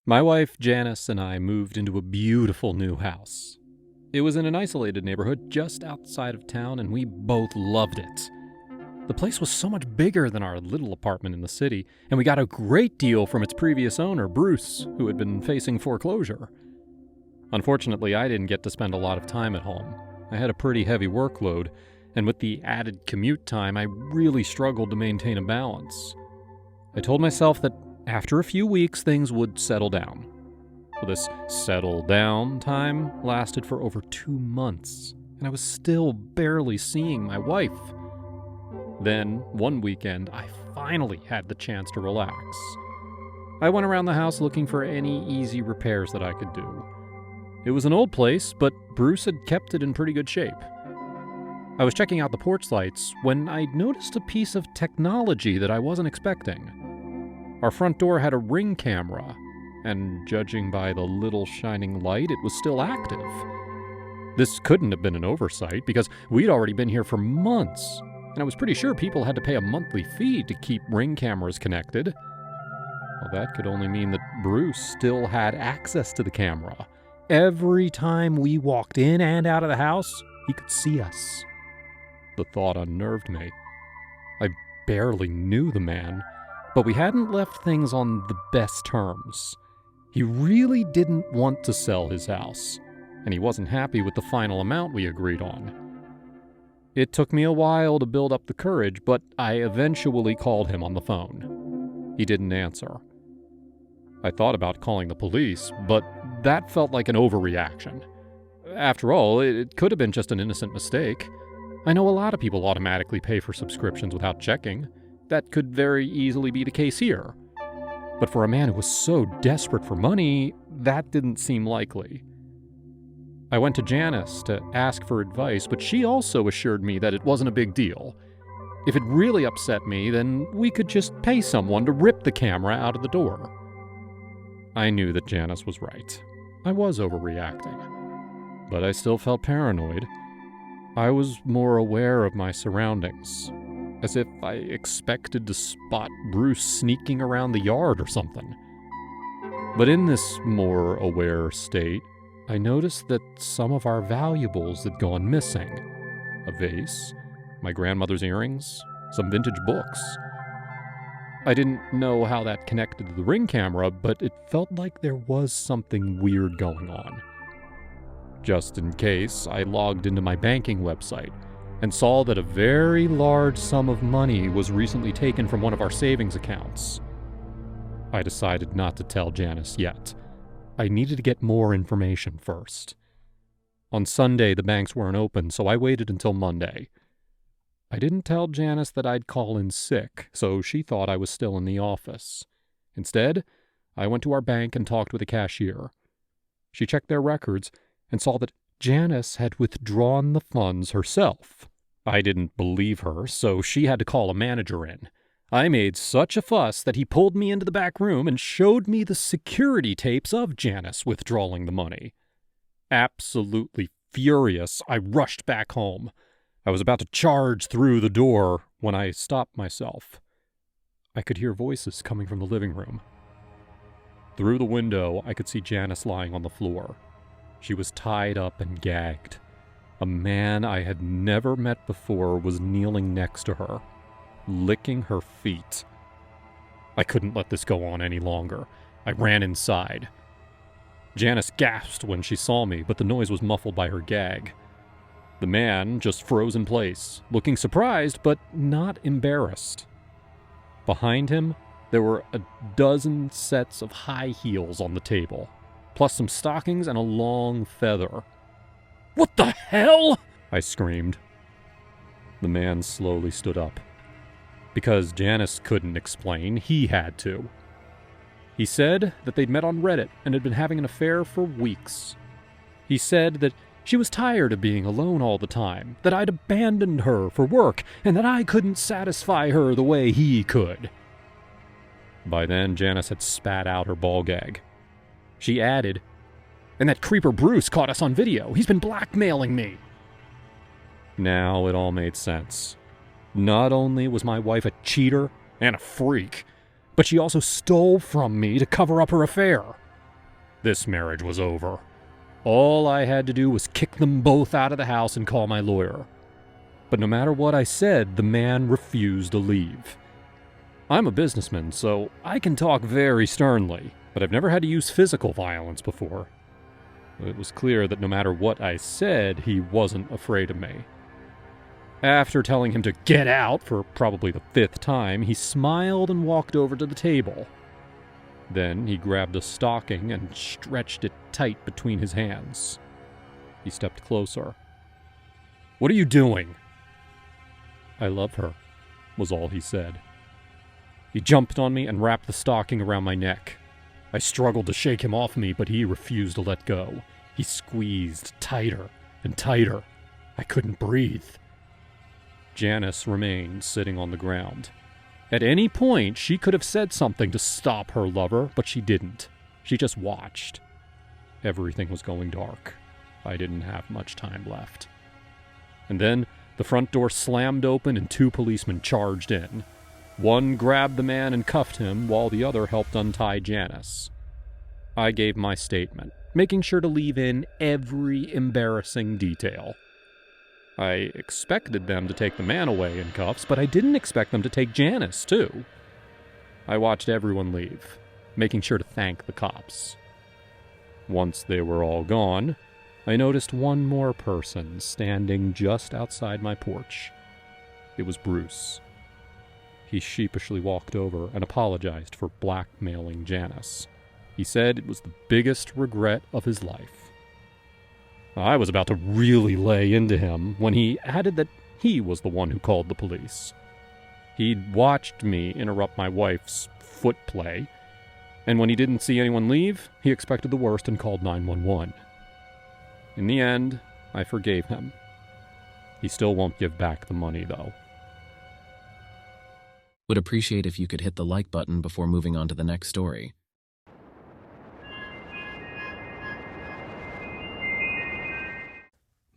My wife, Janice, and I moved into a beautiful new house. It was in an isolated neighborhood just outside of town, and we both loved it. The place was so much bigger than our little apartment in the city, and we got a great deal from its previous owner, Bruce, who had been facing foreclosure. Unfortunately, I didn't get to spend a lot of time at home. I had a pretty heavy workload, and with the added commute time, I really struggled to maintain a balance. I told myself that after a few weeks, things would settle down. Well, this settle down time lasted for over 2 months, and I was still barely seeing my wife. Then, one weekend, I finally had the chance to relax. I went around the house looking for any easy repairs that I could do. It was an old place, but Bruce had kept it in pretty good shape. I was checking out the porch lights when I noticed a piece of technology that I wasn't expecting. Our front door had a Ring camera, and judging by the little shining light, it was still active. This couldn't have been an oversight because we'd already been here for months, and I was pretty sure people had to pay a monthly fee to keep Ring cameras connected. Well, that could only mean that Bruce still had access to the camera. Every time we walked in and out of the house, he could see us. The thought unnerved me. I barely knew the man, but we hadn't left things on the best terms. He really didn't want to sell his house, and he wasn't happy with the final amount we agreed on. It took me a while to build up the courage, but I eventually called him on the phone. He didn't answer. I thought about calling the police, but that felt like an overreaction. After all, it could have been just an innocent mistake. I know a lot of people automatically pay for subscriptions without checking. That could very easily be the case here. But for a man who was so desperate for money, that didn't seem likely. I went to Janice to ask for advice, but she also assured me that it wasn't a big deal. If it really upset me, then we could just pay someone to rip the camera out of the door. I knew that Janice was right. I was overreacting. But I still felt paranoid. I was more aware of my surroundings, as if I expected to spot Bruce sneaking around the yard or something. But in this more aware state, I noticed that some of our valuables had gone missing. A vase, my grandmother's earrings, some vintage books. I didn't know how that connected to the Ring camera, but it felt like there was something weird going on. Just in case, I logged into my banking website and saw that a very large sum of money was recently taken from one of our savings accounts. I decided not to tell Janice yet. I needed to get more information first. On Sunday, the banks weren't open, so I waited until Monday. I didn't tell Janice that I'd call in sick, so she thought I was still in the office. Instead, I went to our bank and talked with a cashier. She checked their records and saw that Janice had withdrawn the funds herself. I didn't believe her, so she had to call a manager in. I made such a fuss that he pulled me into the back room and showed me the security tapes of Janice withdrawing the money. Absolutely furious, I rushed back home. I was about to charge through the door when I stopped myself. I could hear voices coming from the living room. Through the window, I could see Janice lying on the floor. She was tied up and gagged. A man I had never met before was kneeling next to her, licking her feet. I couldn't let this go on any longer. I ran inside. Janice gasped when she saw me, but the noise was muffled by her gag. The man just froze in place, looking surprised but not embarrassed. Behind him, there were a dozen sets of high heels on the table, plus some stockings and a long feather. "What the hell?" I screamed. The man slowly stood up. Because Janice couldn't explain, he had to. He said that they'd met on Reddit and had been having an affair for weeks. He said that she was tired of being alone all the time, that I'd abandoned her for work, and that I couldn't satisfy her the way he could. By then, Janice had spat out her ball gag. She added, "And that creeper Bruce caught us on video. He's been blackmailing me." Now it all made sense. Not only was my wife a cheater and a freak, but she also stole from me to cover up her affair. This marriage was over. All I had to do was kick them both out of the house and call my lawyer. But no matter what I said, the man refused to leave. I'm a businessman, so I can talk very sternly, but I've never had to use physical violence before. It was clear that no matter what I said, he wasn't afraid of me. After telling him to get out for probably the 5th time, he smiled and walked over to the table. Then he grabbed a stocking and stretched it tight between his hands. He stepped closer. "What are you doing?" "I love her," was all he said. He jumped on me and wrapped the stocking around my neck. I struggled to shake him off me, but he refused to let go. He squeezed tighter and tighter. I couldn't breathe. Janice remained sitting on the ground. At any point, she could have said something to stop her lover, but she didn't. She just watched. Everything was going dark. I didn't have much time left. And then the front door slammed open and 2 policemen charged in. One grabbed the man and cuffed him, while the other helped untie Janice. I gave my statement, making sure to leave in every embarrassing detail. I expected them to take the man away in cuffs, but I didn't expect them to take Janice, too. I watched everyone leave, making sure to thank the cops. Once they were all gone, I noticed one more person standing just outside my porch. It was Bruce. He sheepishly walked over and apologized for blackmailing Janice. He said it was the biggest regret of his life. I was about to really lay into him when he added that he was the one who called the police. He'd watched me interrupt my wife's foot play, and when he didn't see anyone leave, he expected the worst and called 911. In the end, I forgave him. He still won't give back the money, though. Would appreciate if you could hit the like button before moving on to the next story.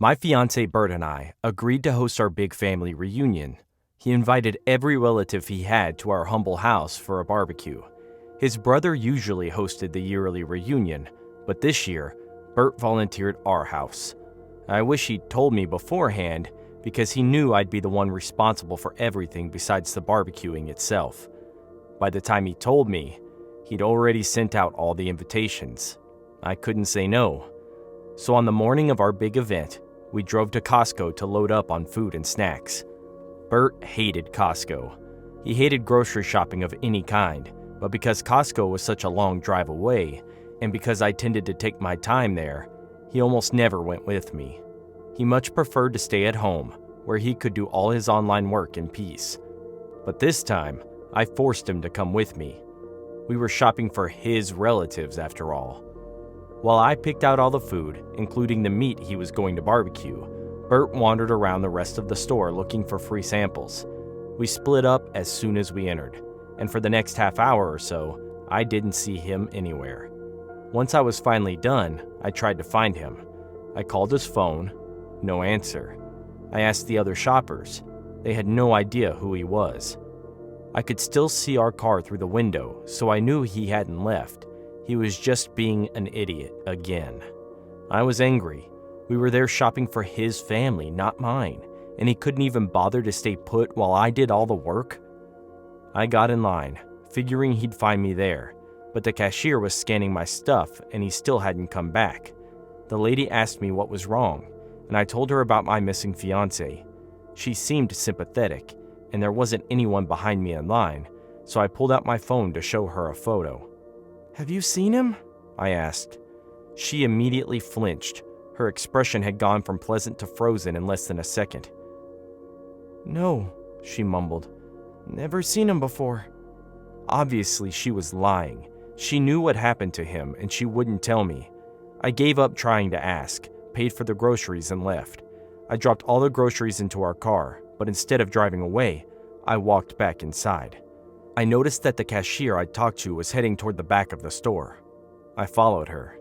My fiancé Bert and I agreed to host our big family reunion. He invited every relative he had to our humble house for a barbecue. His brother usually hosted the yearly reunion, but this year, Bert volunteered our house. I wish he'd told me beforehand because he knew I'd be the one responsible for everything besides the barbecuing itself. By the time he told me, he'd already sent out all the invitations. I couldn't say no. So on the morning of our big event, we drove to Costco to load up on food and snacks. Bert hated Costco. He hated grocery shopping of any kind, but because Costco was such a long drive away, and because I tended to take my time there, he almost never went with me. He much preferred to stay at home, where he could do all his online work in peace. But this time, I forced him to come with me. We were shopping for his relatives, after all. While I picked out all the food, including the meat he was going to barbecue, Bert wandered around the rest of the store looking for free samples. We split up as soon as we entered, and for the next half hour or so, I didn't see him anywhere. Once I was finally done, I tried to find him. I called his phone, no answer. I asked the other shoppers. They had no idea who he was. I could still see our car through the window, so I knew he hadn't left. He was just being an idiot again. I was angry. We were there shopping for his family, not mine, and he couldn't even bother to stay put while I did all the work. I got in line, figuring he'd find me there, but the cashier was scanning my stuff and he still hadn't come back. The lady asked me what was wrong, and I told her about my missing fiancé. She seemed sympathetic, and there wasn't anyone behind me in line, so I pulled out my phone to show her a photo. "Have you seen him?" I asked. She immediately flinched. Her expression had gone from pleasant to frozen in less than a second. "No," she mumbled. "Never seen him before." Obviously, she was lying. She knew what happened to him, and she wouldn't tell me. I gave up trying to ask, paid for the groceries, and left. I dropped all the groceries into our car, but instead of driving away, I walked back inside. I noticed that the cashier I'd talked to was heading toward the back of the store. I followed her.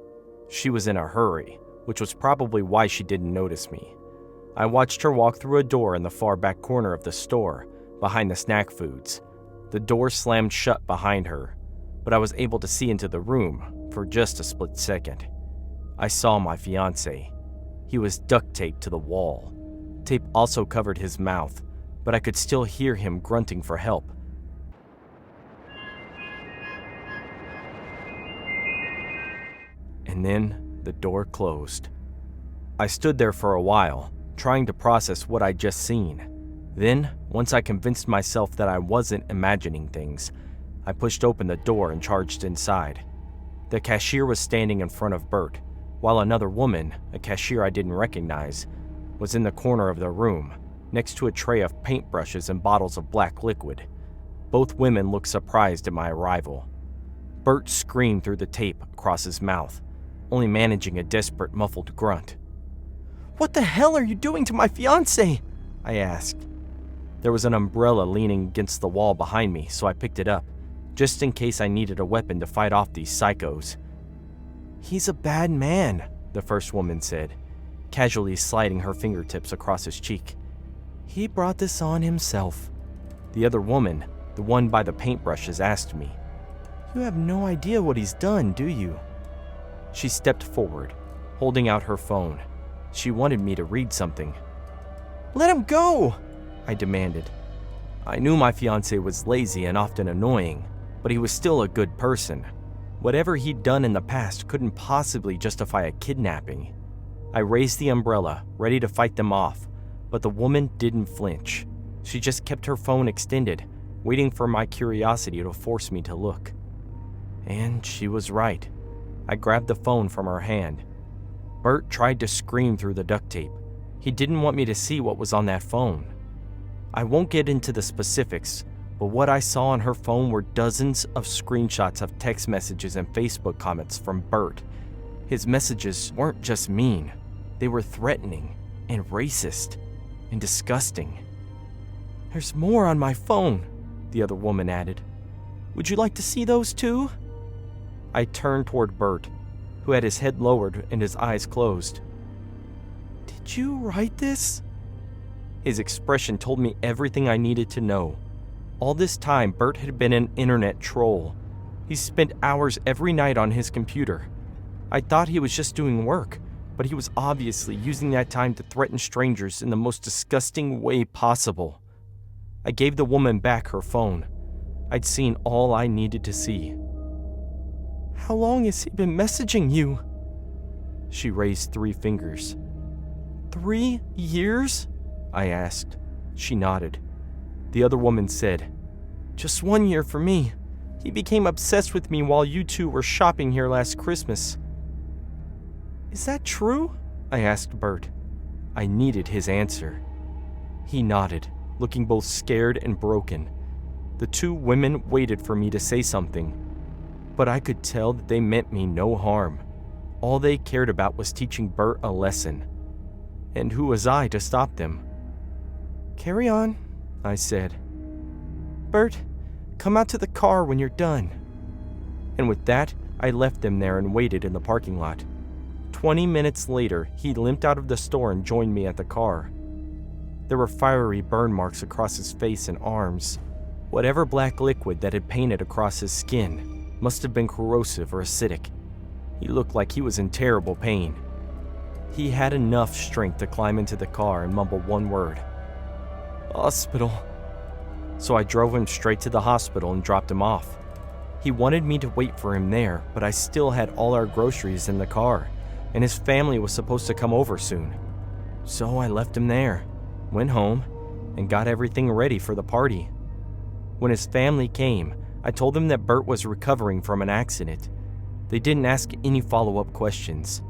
She was in a hurry, which was probably why she didn't notice me. I watched her walk through a door in the far back corner of the store, behind the snack foods. The door slammed shut behind her, but I was able to see into the room, for just a split second. I saw my fiancé. He was duct taped to the wall. Tape also covered his mouth, but I could still hear him grunting for help. And then the door closed. I stood there for a while, trying to process what I'd just seen. Then, once I convinced myself that I wasn't imagining things, I pushed open the door and charged inside. The cashier was standing in front of Bert, while another woman, a cashier I didn't recognize, was in the corner of the room, next to a tray of paintbrushes and bottles of black liquid. Both women looked surprised at my arrival. Bert screamed through the tape across his mouth, only managing a desperate, muffled grunt. "What the hell are you doing to my fiancé?" I asked. There was an umbrella leaning against the wall behind me, so I picked it up, just in case I needed a weapon to fight off these psychos. "He's a bad man," the first woman said, casually sliding her fingertips across his cheek. "He brought this on himself." The other woman, the one by the paintbrushes, asked me, "You have no idea what he's done, do you?" She stepped forward, holding out her phone. She wanted me to read something. "Let him go!" I demanded. I knew my fiancé was lazy and often annoying, but he was still a good person. Whatever he'd done in the past couldn't possibly justify a kidnapping. I raised the umbrella, ready to fight them off, but the woman didn't flinch. She just kept her phone extended, waiting for my curiosity to force me to look. And she was right. I grabbed the phone from her hand. Bert tried to scream through the duct tape. He didn't want me to see what was on that phone. I won't get into the specifics, but what I saw on her phone were dozens of screenshots of text messages and Facebook comments from Bert. His messages weren't just mean, they were threatening and racist and disgusting. "There's more on my phone," the other woman added. "Would you like to see those too?" I turned toward Bert, who had his head lowered and his eyes closed. "Did you write this?" His expression told me everything I needed to know. All this time, Bert had been an internet troll. He spent hours every night on his computer. I thought he was just doing work, but he was obviously using that time to threaten strangers in the most disgusting way possible. I gave the woman back her phone. I'd seen all I needed to see. "How long has he been messaging you?" She raised 3 fingers. 3 years? I asked. She nodded. The other woman said, "Just 1 year for me. He became obsessed with me while you two were shopping here last Christmas." "Is that true?" I asked Bert. I needed his answer. He nodded, looking both scared and broken. The 2 women waited for me to say something, but I could tell that they meant me no harm. All they cared about was teaching Bert a lesson. And who was I to stop them? "Carry on," I said. "Bert, come out to the car when you're done." And with that, I left them there and waited in the parking lot. 20 minutes later, he limped out of the store and joined me at the car. There were fiery burn marks across his face and arms. Whatever black liquid that had painted across his skin must have been corrosive or acidic. He looked like he was in terrible pain. He had enough strength to climb into the car and mumble one word: "Hospital." So I drove him straight to the hospital and dropped him off. He wanted me to wait for him there, but I still had all our groceries in the car, and his family was supposed to come over soon. So I left him there, went home, and got everything ready for the party. When his family came, I told them that Bert was recovering from an accident. They didn't ask any follow-up questions.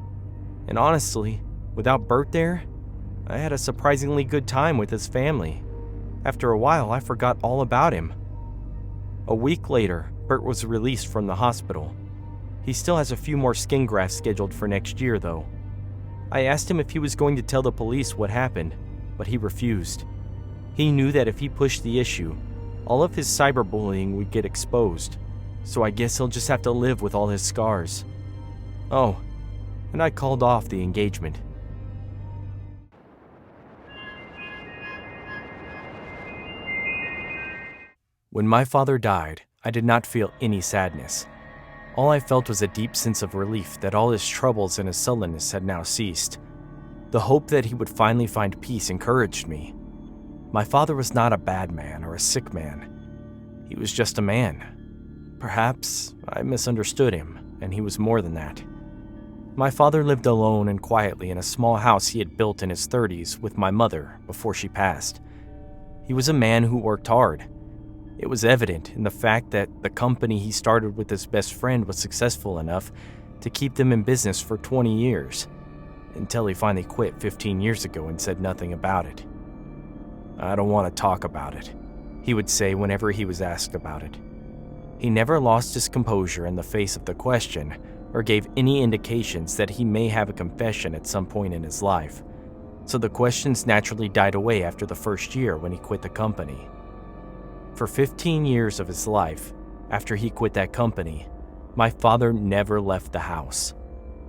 And honestly, without Bert there, I had a surprisingly good time with his family. After a while, I forgot all about him. A week later, Bert was released from the hospital. He still has a few more skin grafts scheduled for next year, though. I asked him if he was going to tell the police what happened, but he refused. He knew that if he pushed the issue, all of his cyberbullying would get exposed, so I guess he'll just have to live with all his scars. Oh, and I called off the engagement. When my father died, I did not feel any sadness. All I felt was a deep sense of relief that all his troubles and his sullenness had now ceased. The hope that he would finally find peace encouraged me. My father was not a bad man or a sick man. He was just a man. Perhaps I misunderstood him, and he was more than that. My father lived alone and quietly in a small house he had built in his 30s with my mother before she passed. He was a man who worked hard. It was evident in the fact that the company he started with his best friend was successful enough to keep them in business for 20 years, until he finally quit 15 years ago and said nothing about it. "I don't want to talk about it," he would say whenever he was asked about it. He never lost his composure in the face of the question or gave any indications that he may have a confession at some point in his life, so the questions naturally died away after the first year when he quit the company. For 15 years of his life, after he quit that company, my father never left the house.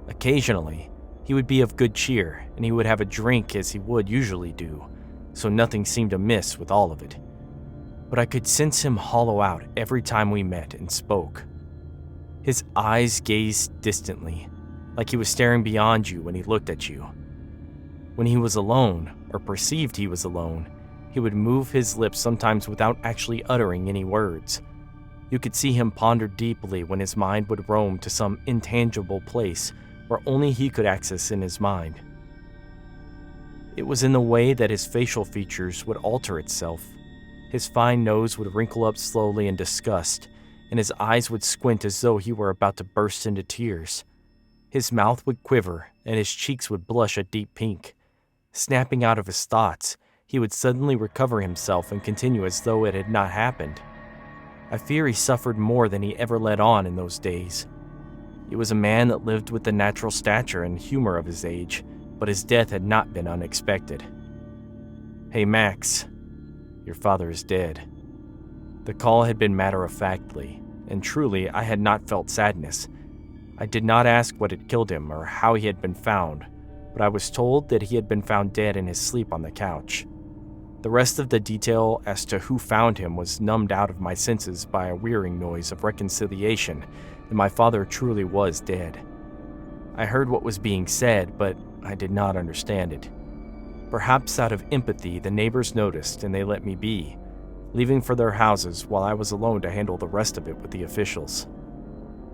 Occasionally, he would be of good cheer and he would have a drink as he would usually do, so nothing seemed amiss with all of it. But I could sense him hollow out every time we met and spoke. His eyes gazed distantly, like he was staring beyond you when he looked at you. When he was alone, or perceived he was alone, he would move his lips sometimes without actually uttering any words. You could see him ponder deeply when his mind would roam to some intangible place where only he could access in his mind. It was in the way that his facial features would alter itself. His fine nose would wrinkle up slowly in disgust, and his eyes would squint as though he were about to burst into tears. His mouth would quiver, and his cheeks would blush a deep pink. Snapping out of his thoughts, he would suddenly recover himself and continue as though it had not happened. I fear he suffered more than he ever let on in those days. He was a man that lived with the natural stature and humor of his age, but his death had not been unexpected. "Hey, Max, your father is dead." The call had been matter-of-factly, and truly I had not felt sadness. I did not ask what had killed him or how he had been found, but I was told that he had been found dead in his sleep on the couch. The rest of the detail as to who found him was numbed out of my senses by a wearying noise of reconciliation that my father truly was dead. I heard what was being said, but I did not understand it. Perhaps out of empathy, the neighbors noticed and they let me be, leaving for their houses while I was alone to handle the rest of it with the officials.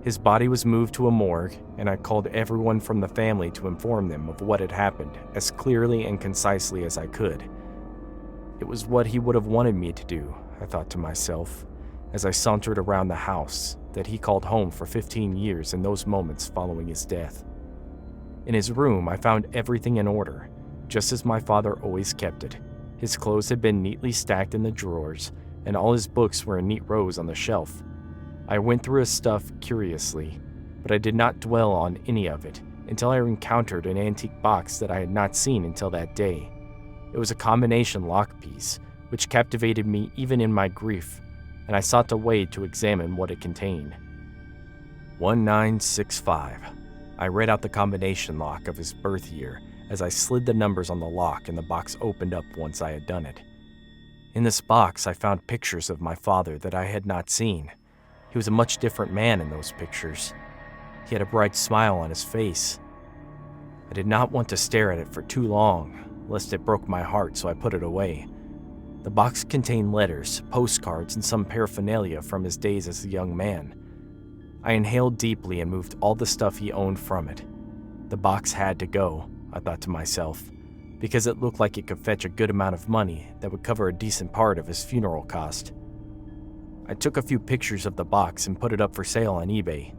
His body was moved to a morgue, and I called everyone from the family to inform them of what had happened as clearly and concisely as I could. It was what he would have wanted me to do, I thought to myself, as I sauntered around the house that he called home for 15 years in those moments following his death. In his room, I found everything in order, just as my father always kept it. His clothes had been neatly stacked in the drawers, and all his books were in neat rows on the shelf. I went through his stuff curiously, but I did not dwell on any of it until I encountered an antique box that I had not seen until that day. It was a combination lock piece, which captivated me even in my grief, and I sought a way to examine what it contained. 1965. I read out the combination lock of his birth year as I slid the numbers on the lock and the box opened up once I had done it. In this box, I found pictures of my father that I had not seen. He was a much different man in those pictures. He had a bright smile on his face. I did not want to stare at it for too long, lest it broke my heart, so I put it away. The box contained letters, postcards, and some paraphernalia from his days as a young man. I inhaled deeply and moved all the stuff he owned from it. The box had to go, I thought to myself, because it looked like it could fetch a good amount of money that would cover a decent part of his funeral cost. I took a few pictures of the box and put it up for sale on eBay.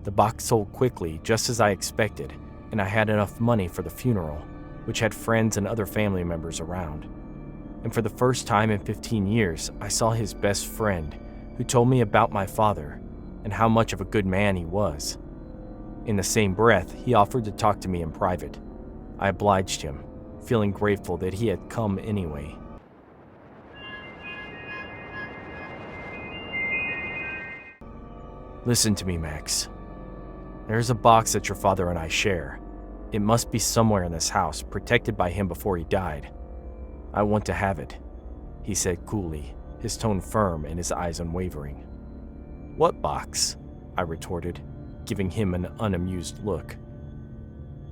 The box sold quickly, just as I expected, and I had enough money for the funeral, which had friends and other family members around. And for the first time in 15 years, I saw his best friend, who told me about my father and how much of a good man he was. In the same breath, he offered to talk to me in private. I obliged him, feeling grateful that he had come anyway. Listen to me, Max. There's a box that your father and I share. It must be somewhere in this house, protected by him before he died. I want to have it, he said coolly, his tone firm and his eyes unwavering. What box? I retorted, giving him an unamused look.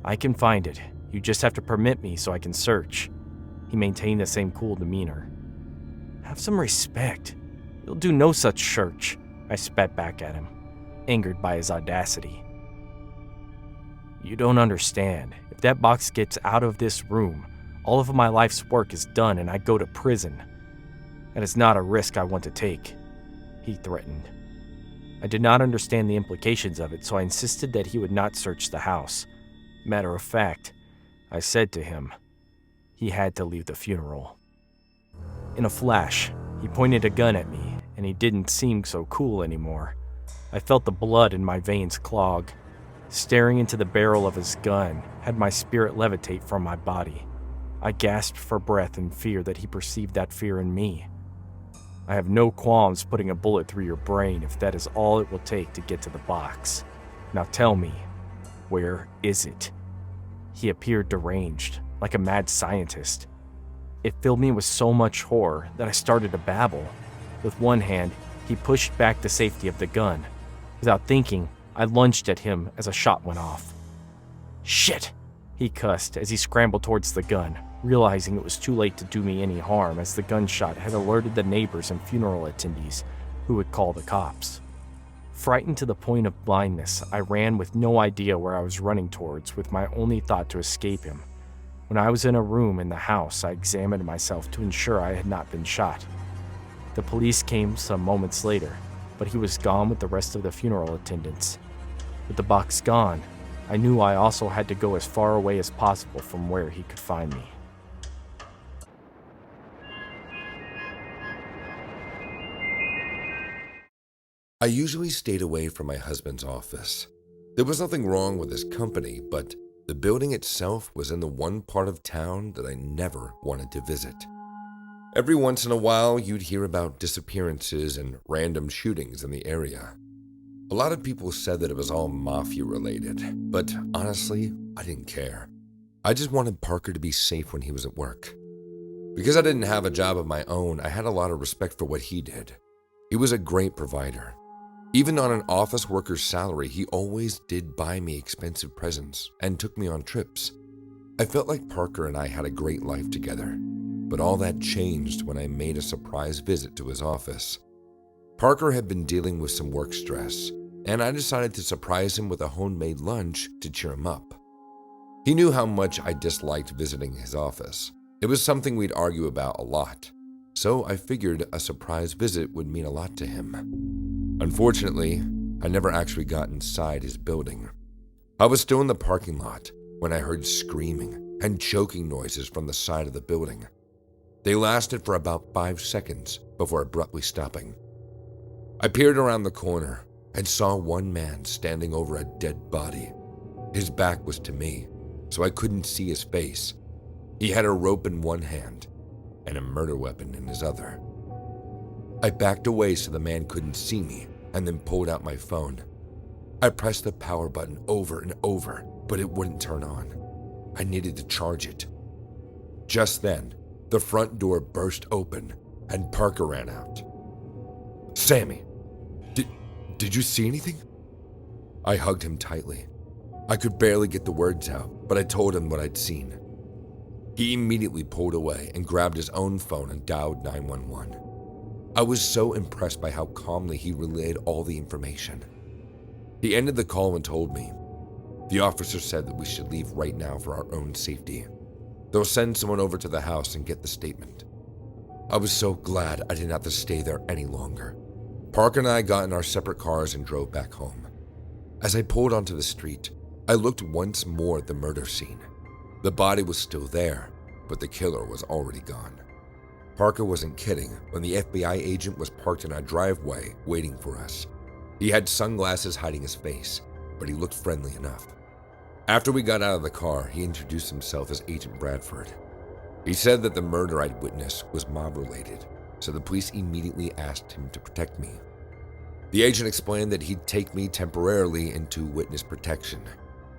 I can find it. You just have to permit me so I can search. He maintained the same cool demeanor. Have some respect. You'll do no such search, I spat back at him, angered by his audacity. You don't understand. If that box gets out of this room, all of my life's work is done and I go to prison. That is not a risk I want to take, he threatened. I did not understand the implications of it, so I insisted that he would not search the house. Matter of fact, I said to him, he had to leave the funeral. In a flash, he pointed a gun at me, and he didn't seem so cool anymore. I felt the blood in my veins clog. Staring into the barrel of his gun had my spirit levitate from my body. I gasped for breath in fear that he perceived that fear in me. I have no qualms putting a bullet through your brain if that is all it will take to get to the box. Now tell me, where is it? He appeared deranged, like a mad scientist. It filled me with so much horror that I started to babble. With one hand, he pushed back the safety of the gun. Without thinking, I lunged at him as a shot went off. Shit! He cussed as he scrambled towards the gun, realizing it was too late to do me any harm as the gunshot had alerted the neighbors and funeral attendees, who would call the cops. Frightened to the point of blindness, I ran with no idea where I was running towards, with my only thought to escape him. When I was in a room in the house, I examined myself to ensure I had not been shot. The police came some moments later, but he was gone with the rest of the funeral attendants. With the box gone, I knew I also had to go as far away as possible from where he could find me. I usually stayed away from my husband's office. There was nothing wrong with his company, but the building itself was in the one part of town that I never wanted to visit. Every once in a while, you'd hear about disappearances and random shootings in the area. A lot of people said that it was all mafia-related, but honestly, I didn't care. I just wanted Parker to be safe when he was at work. Because I didn't have a job of my own, I had a lot of respect for what he did. He was a great provider. Even on an office worker's salary, he always did buy me expensive presents and took me on trips. I felt like Parker and I had a great life together, but all that changed when I made a surprise visit to his office. Parker had been dealing with some work stress, and I decided to surprise him with a homemade lunch to cheer him up. He knew how much I disliked visiting his office. It was something we'd argue about a lot, so I figured a surprise visit would mean a lot to him. Unfortunately, I never actually got inside his building. I was still in the parking lot when I heard screaming and choking noises from the side of the building. They lasted for about 5 seconds before abruptly stopping. I peered around the corner and saw one man standing over a dead body. His back was to me, so I couldn't see his face. He had a rope in one hand and a murder weapon in his other. I backed away so the man couldn't see me and then pulled out my phone. I pressed the power button over and over, but it wouldn't turn on. I needed to charge it. Just then, the front door burst open and Parker ran out. "Sammy, did you see anything?" I hugged him tightly. I could barely get the words out, but I told him what I'd seen. He immediately pulled away and grabbed his own phone and dialed 911. I was so impressed by how calmly he relayed all the information. He ended the call and told me, "The officer said that we should leave right now for our own safety. They'll send someone over to the house and get the statement." I was so glad I didn't have to stay there any longer. Parker and I got in our separate cars and drove back home. As I pulled onto the street, I looked once more at the murder scene. The body was still there, but the killer was already gone. Parker wasn't kidding when the FBI agent was parked in our driveway waiting for us. He had sunglasses hiding his face, but he looked friendly enough. After we got out of the car, he introduced himself as Agent Bradford. He said that the murder I'd witnessed was mob-related, so the police immediately asked him to protect me. The agent explained that he'd take me temporarily into witness protection.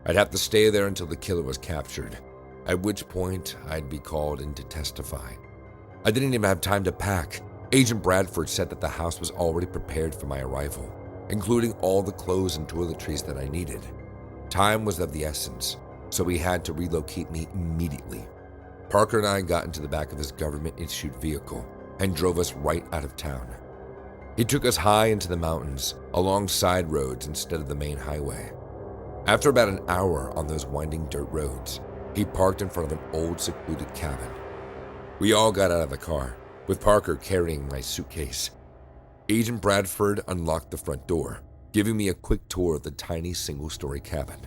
I'd have to stay there until the killer was captured, at which point I'd be called in to testify. I didn't even have time to pack. Agent Bradford said that the house was already prepared for my arrival. including all the clothes and toiletries that I needed. Time was of the essence, so he had to relocate me immediately. Parker and I got into the back of his government-issued vehicle and drove us right out of town. He took us high into the mountains, along side roads instead of the main highway. After about an hour on those winding dirt roads, he parked in front of an old secluded cabin. We all got out of the car, with Parker carrying my suitcase. Agent Bradford unlocked the front door, giving me a quick tour of the tiny single-story cabin.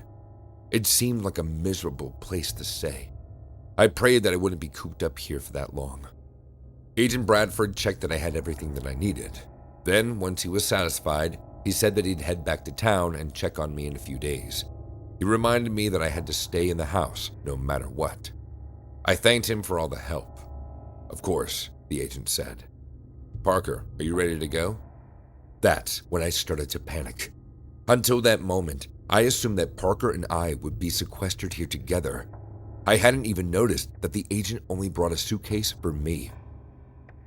It seemed like a miserable place to stay. I prayed that I wouldn't be cooped up here for that long. Agent Bradford checked that I had everything that I needed. Then, once he was satisfied, he said that he'd head back to town and check on me in a few days. He reminded me that I had to stay in the house no matter what. I thanked him for all the help. Of course, the agent said. "Parker, are you ready to go?" That's when I started to panic. Until that moment, I assumed that Parker and I would be sequestered here together. I hadn't even noticed that the agent only brought a suitcase for me.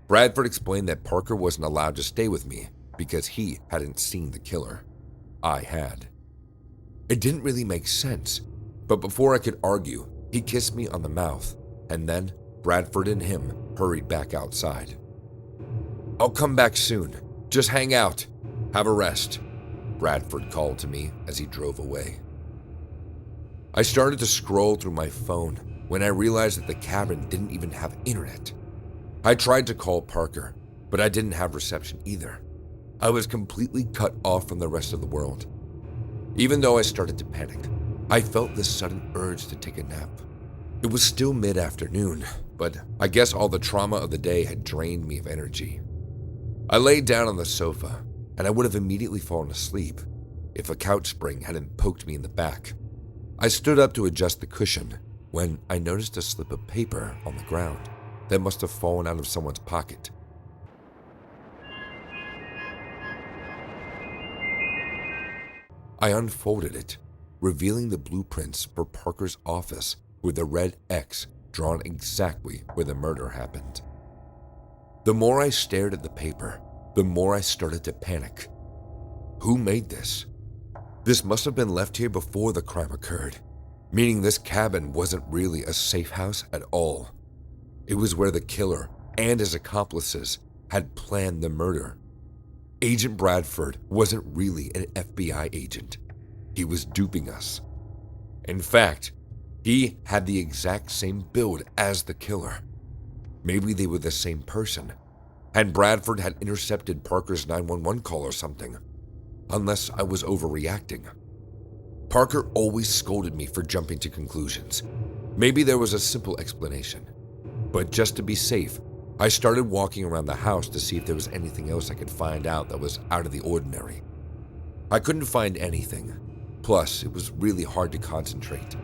Bradford explained that Parker wasn't allowed to stay with me because he hadn't seen the killer. I had. It didn't really make sense, but before I could argue, he kissed me on the mouth, and then Bradford and him hurried back outside. "I'll come back soon. Just hang out. Have a rest," Bradford called to me as he drove away. I started to scroll through my phone when I realized that the cabin didn't even have internet. I tried to call Parker, but I didn't have reception either. I was completely cut off from the rest of the world. Even though I started to panic, I felt this sudden urge to take a nap. It was still mid-afternoon, but I guess all the trauma of the day had drained me of energy. I laid down on the sofa, and I would have immediately fallen asleep if a couch spring hadn't poked me in the back. I stood up to adjust the cushion when I noticed a slip of paper on the ground that must have fallen out of someone's pocket. I unfolded it, revealing the blueprints for Parker's office with a red X drawn exactly where the murder happened. The more I stared at the paper, the more I started to panic. Who made this? This must have been left here before the crime occurred, meaning this cabin wasn't really a safe house at all. It was where the killer and his accomplices had planned the murder. Agent Bradford wasn't really an FBI agent. He was duping us. In fact, he had the exact same build as the killer. Maybe they were the same person, and Bradford had intercepted Parker's 911 call or something. Unless I was overreacting. Parker always scolded me for jumping to conclusions. Maybe there was a simple explanation. But just to be safe, I started walking around the house to see if there was anything else I could find out that was out of the ordinary. I couldn't find anything. Plus, it was really hard to concentrate.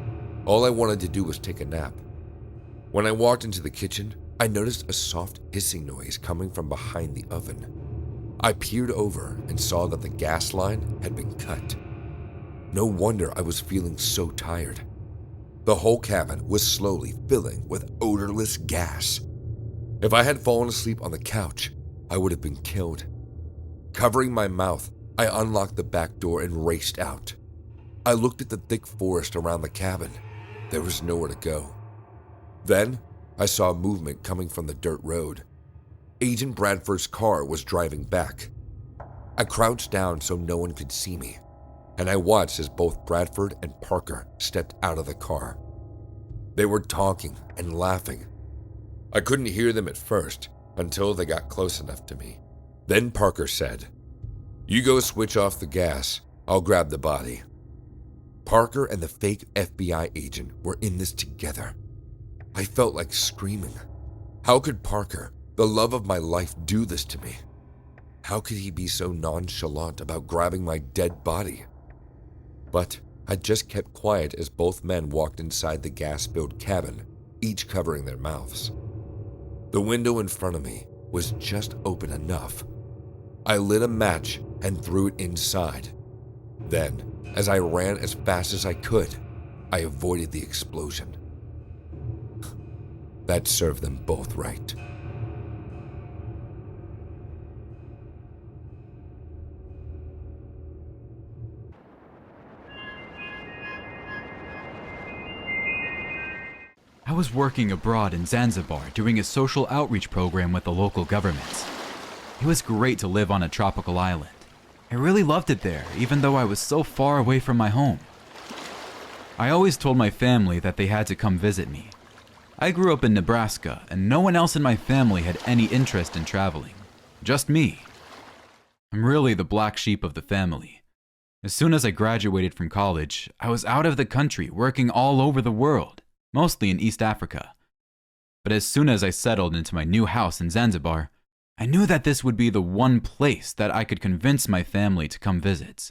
All I wanted to do was take a nap. When I walked into the kitchen, I noticed a soft hissing noise coming from behind the oven. I peered over and saw that the gas line had been cut. No wonder I was feeling so tired. The whole cabin was slowly filling with odorless gas. If I had fallen asleep on the couch, I would have been killed. Covering my mouth, I unlocked the back door and raced out. I looked at the thick forest around the cabin. There was nowhere to go. Then, I saw movement coming from the dirt road. Agent Bradford's car was driving back. I crouched down so no one could see me, and I watched as both Bradford and Parker stepped out of the car. They were talking and laughing. I couldn't hear them at first until they got close enough to me. Then Parker said, "You go switch off the gas, I'll grab the body." Parker and the fake FBI agent were in this together. I felt like screaming. How could Parker, the love of my life, do this to me? How could he be so nonchalant about grabbing my dead body? But I just kept quiet as both men walked inside the gas-filled cabin, each covering their mouths. The window in front of me was just open enough. I lit a match and threw it inside. Then, as I ran as fast as I could, I avoided the explosion. That served them both right. was working abroad in Zanzibar doing a social outreach program with the local government. It was great to live on a tropical island. I really loved it there, even though I was so far away from my home. I always told my family that they had to come visit me. I grew up in Nebraska, and no one else in my family had any interest in traveling. Just me. I'm really the black sheep of the family. As soon as I graduated from college, I was out of the country working all over the world, mostly in East Africa. But as soon as I settled into my new house in Zanzibar, I knew that this would be the one place that I could convince my family to come visit.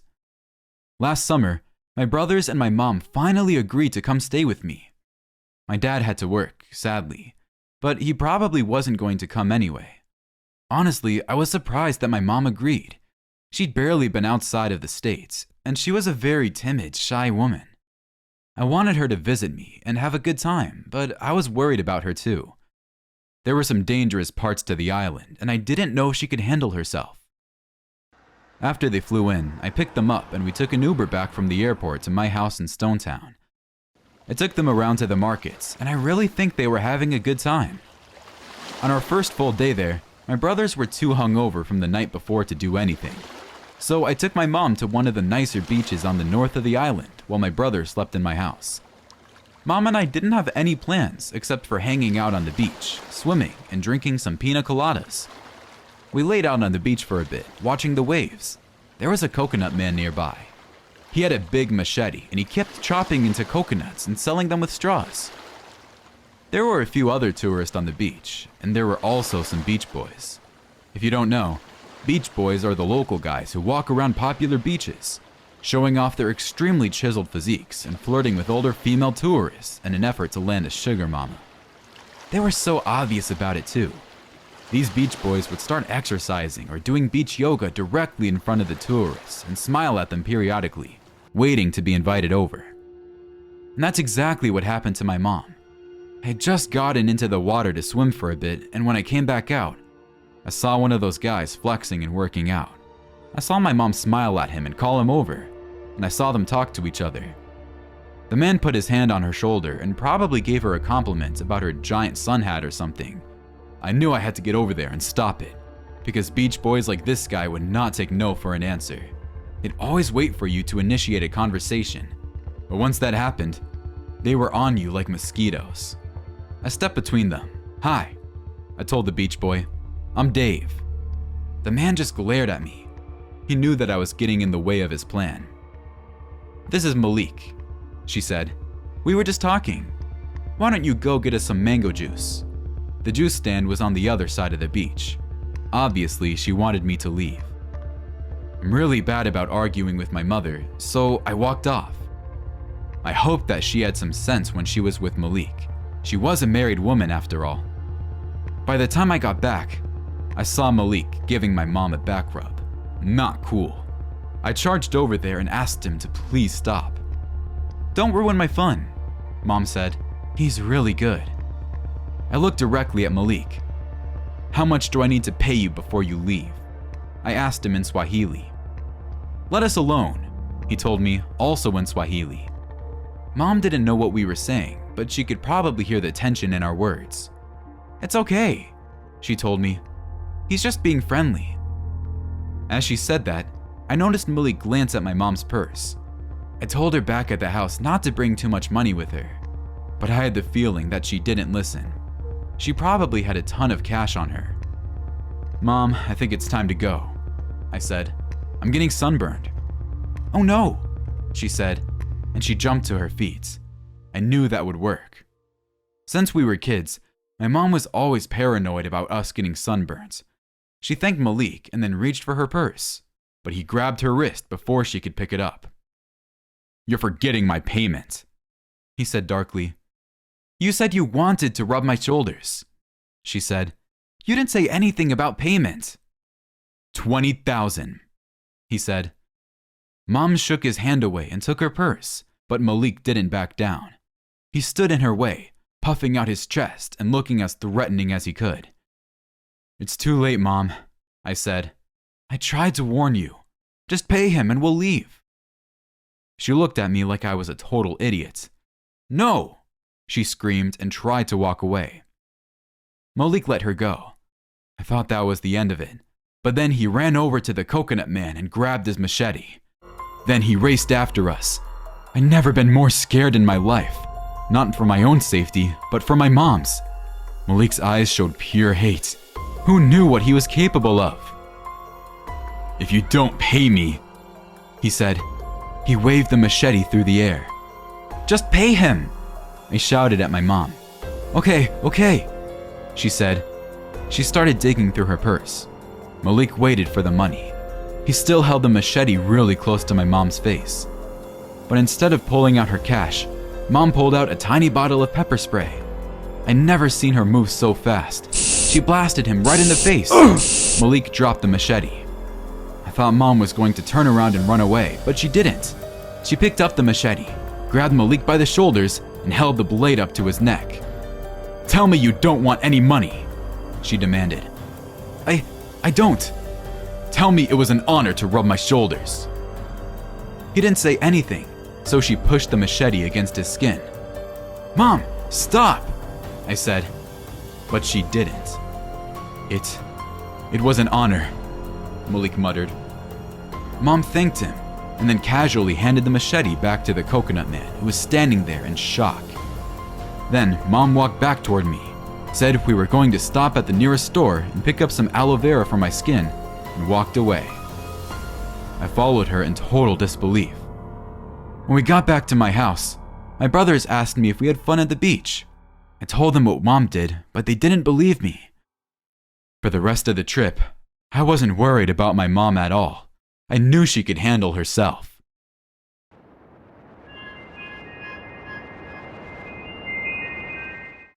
Last summer, my brothers and my mom finally agreed to come stay with me. My dad had to work, sadly, but he probably wasn't going to come anyway. Honestly, I was surprised that my mom agreed. She'd barely been outside of the States, and she was a very timid, shy woman. I wanted her to visit me and have a good time, but I was worried about her too. There were some dangerous parts to the island, and I didn't know she could handle herself. After they flew in, I picked them up and we took an Uber back from the airport to my house in Stonetown. I took them around to the markets, and I really think they were having a good time. On our first full day there, my brothers were too hungover from the night before to do anything. So I took my mom to one of the nicer beaches on the north of the island while my brother slept in my house. Mom and I didn't have any plans except for hanging out on the beach, swimming, and drinking some pina coladas. We laid out on the beach for a bit, watching the waves. There was a coconut man nearby. He had a big machete and he kept chopping into coconuts and selling them with straws. There were a few other tourists on the beach, and there were also some beach boys. If you don't know, beach boys are the local guys who walk around popular beaches, showing off their extremely chiseled physiques and flirting with older female tourists in an effort to land a sugar mama. They were so obvious about it too. These beach boys would start exercising or doing beach yoga directly in front of the tourists and smile at them periodically, waiting to be invited over. And that's exactly what happened to my mom. I had just gotten into the water to swim for a bit, and when I came back out, I saw one of those guys flexing and working out. I saw my mom smile at him and call him over, and I saw them talk to each other. The man put his hand on her shoulder and probably gave her a compliment about her giant sun hat or something. I knew I had to get over there and stop it, because beach boys like this guy would not take no for an answer. They'd always wait for you to initiate a conversation, but once that happened, they were on you like mosquitoes. I stepped between them. "Hi," I told the beach boy. "I'm Dave." The man just glared at me. He knew that I was getting in the way of his plan. "This is Malik," she said. "We were just talking. Why don't you go get us some mango juice?" The juice stand was on the other side of the beach. Obviously, she wanted me to leave. I'm really bad about arguing with my mother, so I walked off. I hoped that she had some sense when she was with Malik. She was a married woman after all. By the time I got back, I saw Malik giving my mom a back rub. Not cool. I charged over there and asked him to please stop. "Don't ruin my fun," Mom said. "He's really good." I looked directly at Malik. "How much do I need to pay you before you leave?" I asked him in Swahili. "Let us alone," he told me, also in Swahili. Mom didn't know what we were saying, but she could probably hear the tension in our words. "It's okay," she told me. "He's just being friendly." As she said that, I noticed Malik glance at my mom's purse. I told her back at the house not to bring too much money with her, but I had the feeling that she didn't listen. She probably had a ton of cash on her. "Mom, I think it's time to go," I said. "I'm getting sunburned." "Oh no," she said, and she jumped to her feet. I knew that would work. Since we were kids, my mom was always paranoid about us getting sunburns. She thanked Malik and then reached for her purse, but he grabbed her wrist before she could pick it up. "You're forgetting my payment," he said darkly. "You said you wanted to rub my shoulders," she said. "You didn't say anything about payment." $20,000, he said. Mom shook his hand away and took her purse, but Malik didn't back down. He stood in her way, puffing out his chest and looking as threatening as he could. "It's too late, Mom," I said. "I tried to warn you. Just pay him and we'll leave." She looked at me like I was a total idiot. "No," She screamed and tried to walk away. Malik let her go. I thought that was the end of it, but then he ran over to the coconut man and grabbed his machete. Then he raced after us. I'd never been more scared in my life, not for my own safety, but for my mom's. Malik's eyes showed pure hate. Who knew what he was capable of? "If you don't pay me," he said. He waved the machete through the air. "Just pay him," I shouted at my mom. Okay, she said. She started digging through her purse. Malik waited for the money. He still held the machete really close to my mom's face. But instead of pulling out her cash, Mom pulled out a tiny bottle of pepper spray. I'd never seen her move so fast. She blasted him right in the face. Malik dropped the machete. I thought Mom was going to turn around and run away, but she didn't. She picked up the machete, grabbed Malik by the shoulders, and held the blade up to his neck. "Tell me you don't want any money," she demanded. I don't. Tell me it was an honor to rub my shoulders." He didn't say anything, so she pushed the machete against his skin. "Mom, stop," I said, but she didn't. It was an honor," Malik muttered. Mom thanked him and then casually handed the machete back to the coconut man, who was standing there in shock. Then Mom walked back toward me, said we were going to stop at the nearest store and pick up some aloe vera for my skin, and walked away. I followed her in total disbelief. When we got back to my house, my brothers asked me if we had fun at the beach. I told them what Mom did, but they didn't believe me. For the rest of the trip, I wasn't worried about my mom at all. I knew she could handle herself.